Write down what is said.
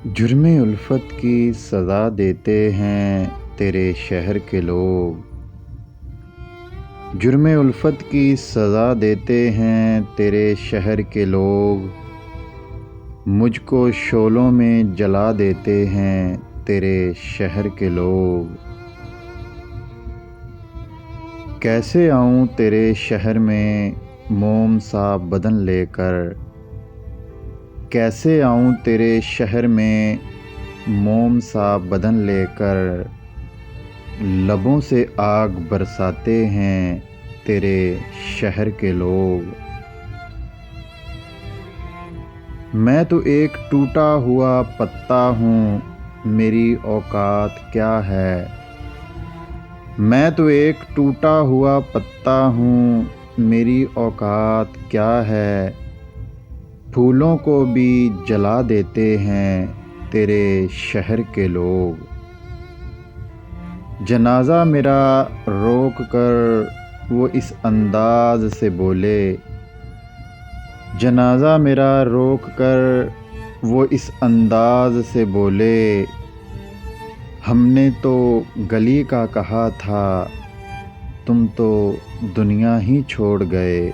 جرم الفت کی سزا دیتے ہیں تیرے شہر کے لوگ، جرم الفت کی سزا دیتے ہیں تیرے شہر کے لوگ، مجھ کو شعلوں میں جلا دیتے ہیں تیرے شہر کے لوگ۔ کیسے آؤں تیرے شہر میں موم سا بدن لے کر، کیسے آؤں تیرے شہر میں موم سا بدن لے کر، لبوں سے آگ برساتے ہیں تیرے شہر کے لوگ۔ میں تو ایک ٹوٹا ہوا پتا ہوں، میری اوقات کیا ہے؟ میں تو ایک ٹوٹا ہوا پتا ہوں، میری اوقات کیا ہے؟ پھولوں کو بھی جلا دیتے ہیں تیرے شہر کے لوگ۔ جنازہ میرا روک کر وہ اس انداز سے بولے، جنازہ میرا روک کر وہ اس انداز سے بولے، ہم نے تو گلی کا کہا تھا، تم تو دنیا ہی چھوڑ گئے۔